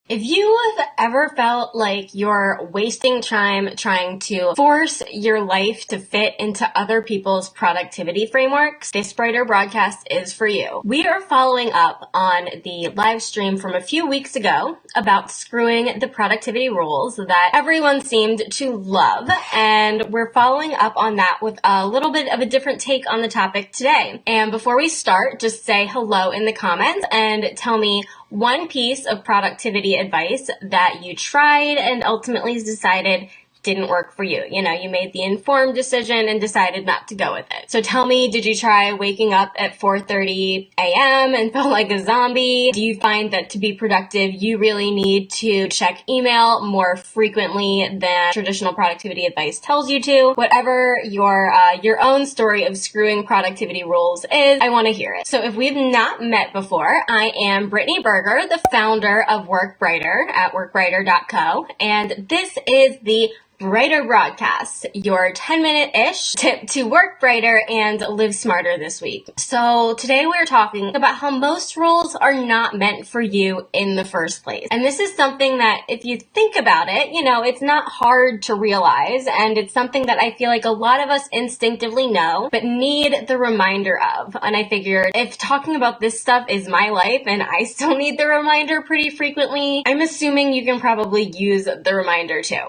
If you have ever felt like you're wasting time trying to force your life to fit into other people's productivity frameworks, this Brighter broadcast is for you. We are following up on the live stream from a few weeks ago about screwing the productivity rules that everyone seemed to love, and we're following up on that with a little bit of a different take on the topic today. And before we start, just say hello in the comments and tell me one piece of productivity advice that you tried and ultimately decided didn't work for you. You know, you made the informed decision and decided not to go with it. So tell me, did you try waking up at 4:30 a.m. and felt like a zombie? Do you find that to be productive, you really need to check email more frequently than traditional productivity advice tells you to? Whatever your own story of screwing productivity rules is, I want to hear it. So if we've not met before, I am Brittany Berger, the founder of Work Brighter at workbrighter.co, and this is the Brighter broadcast, your 10-minute-ish tip to work brighter and live smarter this week. So today we're talking about how most rules are not meant for you in the first place. And this is something that if you think about it, you know, it's not hard to realize, and it's something that I feel like a lot of us instinctively know, but need the reminder of. And I figured if talking about this stuff is my life and I still need the reminder pretty frequently, I'm assuming you can probably use the reminder too.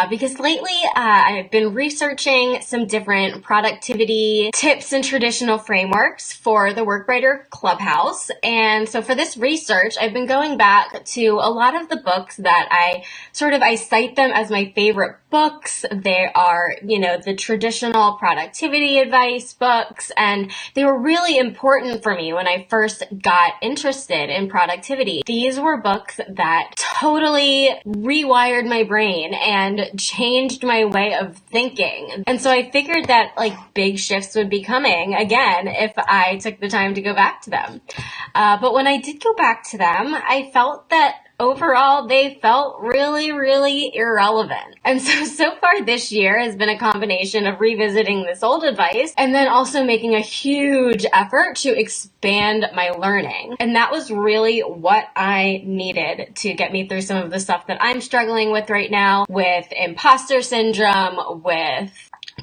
Because lately I've been researching some different productivity tips and traditional frameworks for the Work Brighter Clubhouse. And so for this research, I've been going back to a lot of the books that I cite them as my favorite books. They are, you know, the traditional productivity advice books, and they were really important for me when I first got interested in productivity. These were books that totally rewired my brain and changed my way of thinking. And so I figured that like big shifts would be coming again if I took the time to go back to them. But when I did go back to them, I felt that overall, they felt really, really irrelevant. And so far this year has been a combination of revisiting this old advice and then also making a huge effort to expand my learning. And that was really what I needed to get me through some of the stuff that I'm struggling with right now, with imposter syndrome, with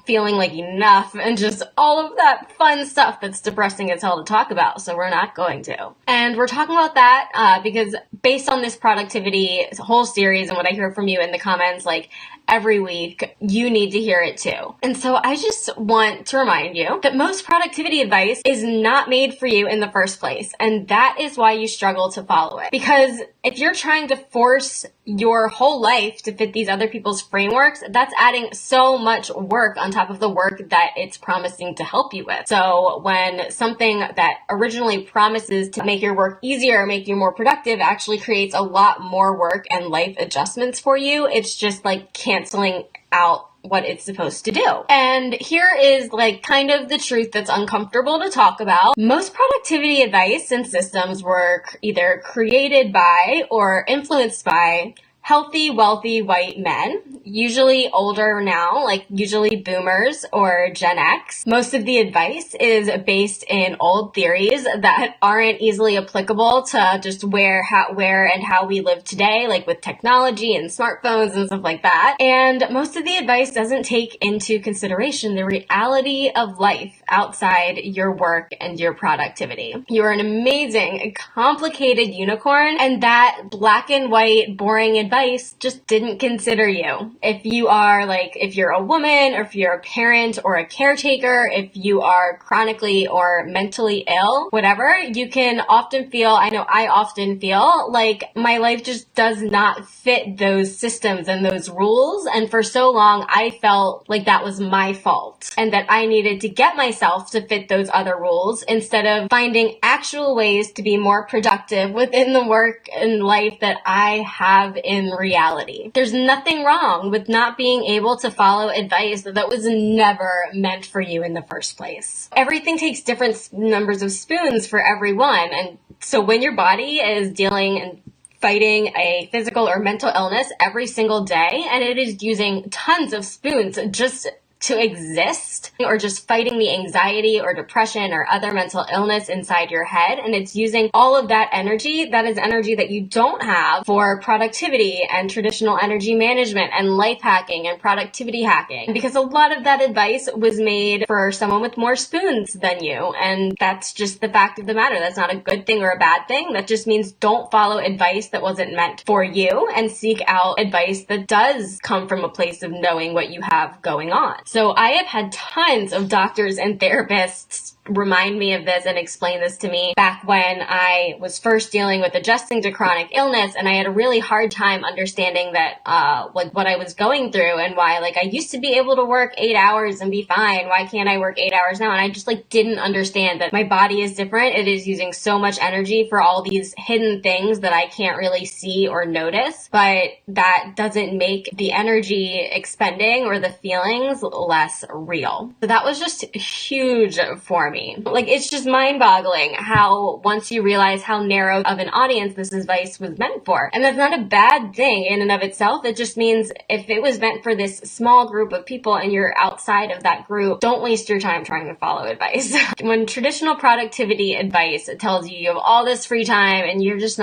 feeling like enough, and just all of that fun stuff that's depressing as hell to talk about, so we're not going to. And we're talking about that because based on this productivity whole series and what I hear from you in the comments, like every week, you need to hear it too. And so I just want to remind you that most productivity advice is not made for you in the first place, and that is why you struggle to follow it. Because if you're trying to force your whole life to fit these other people's frameworks, that's adding so much work on top of the work that it's promising to help you with. So when something that originally promises to make your work easier, make you more productive, actually creates a lot more work and life adjustments for you, it's just like canceling out what it's supposed to do. And here is like kind of the truth that's uncomfortable to talk about. Most productivity advice and systems were either created by or influenced by healthy, wealthy white men, usually older now, like usually boomers or Gen X. Most of the advice is based in old theories that aren't easily applicable to just where and how we live today, like with technology and smartphones and stuff like that. And most of the advice doesn't take into consideration the reality of life outside your work and your productivity. You're an amazing, complicated unicorn, and that black and white, boring advice just didn't consider you. If you're a woman, or if you're a parent or a caretaker, if you are chronically or mentally ill, whatever, you can often feel, I often feel like my life just does not fit those systems and those rules. And for so long, I felt like that was my fault and that I needed to get myself to fit those other rules instead of finding actual ways to be more productive within the work and life that I have in reality. There's nothing wrong with not being able to follow advice that was never meant for you in the first place. Everything takes different numbers of spoons for everyone. And so when your body is dealing and fighting a physical or mental illness every single day, and it is using tons of spoons just to exist, or just fighting the anxiety or depression or other mental illness inside your head. And it's using all of that energy, that is energy that you don't have, for productivity and traditional energy management and life hacking and productivity hacking. Because a lot of that advice was made for someone with more spoons than you. And that's just the fact of the matter. That's not a good thing or a bad thing. That just means don't follow advice that wasn't meant for you, and seek out advice that does come from a place of knowing what you have going on. So I have had tons of doctors and therapists remind me of this and explain this to me back when I was first dealing with adjusting to chronic illness, and I had a really hard time understanding that what I was going through, and why I used to be able to work 8 hours and be fine. Why can't I work 8 hours now? And I just didn't understand that my body is different. It is using so much energy for all these hidden things that I can't really see or notice, but that doesn't make the energy expending or the feelings less real. So that was just huge for me. It's just mind-boggling how once you realize how narrow of an audience this advice was meant for. And that's not a bad thing in and of itself. It just means if it was meant for this small group of people and you're outside of that group, don't waste your time trying to follow advice. When traditional productivity advice tells you have all this free time and you just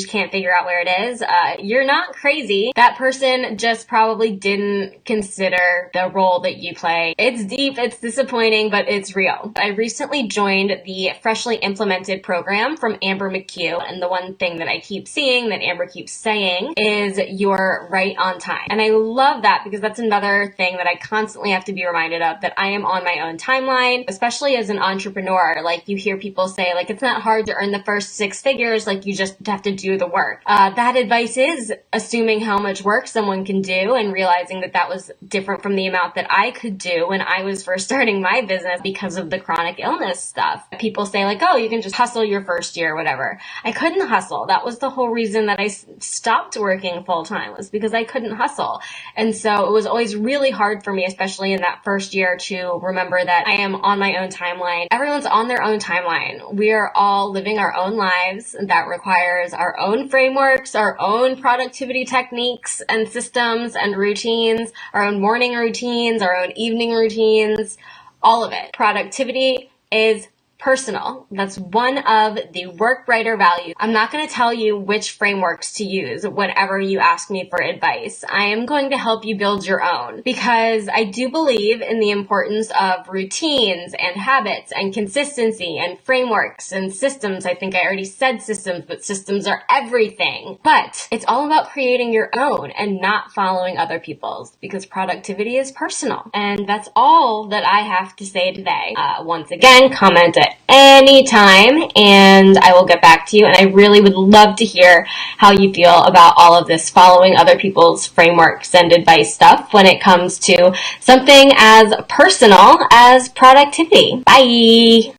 can't figure out where it is, you're not crazy. That person just probably didn't consider the role that you play. It's deep, it's disappointing, but it's real. I recently joined the Freshly Implemented program from Amber McHugh, and the one thing that I keep seeing that Amber keeps saying is you're right on time. And I love that, because that's another thing that I constantly have to be reminded of, that I am on my own timeline, especially as an entrepreneur. You hear people say, it's not hard to earn the first 6 figures, you just have to do the work. That advice is assuming how much work someone can do and realizing that was different from the amount that I could do when I was first starting my business because of the chronic illness stuff. People say oh, you can just hustle your first year or whatever. I couldn't hustle. That was the whole reason that I stopped working full time, was because I couldn't hustle. And so it was always really hard for me, especially in that first year, to remember that I am on my own timeline. Everyone's on their own timeline. We are all living our own lives. That requires our own frameworks, our own productivity techniques and systems and routines, our own morning routines, our own evening routines, all of it. Productivity is personal. That's one of the WorkBrighter values. I'm not going to tell you which frameworks to use whenever you ask me for advice. I am going to help you build your own, because I do believe in the importance of routines and habits and consistency and frameworks and systems. I think I already said systems, but systems are everything. But it's all about creating your own and not following other people's, because productivity is personal. And that's all that I have to say today. Once again, comment at any time and I will get back to you. And I really would love to hear how you feel about all of this following other people's frameworks and advice stuff when it comes to something as personal as productivity. Bye!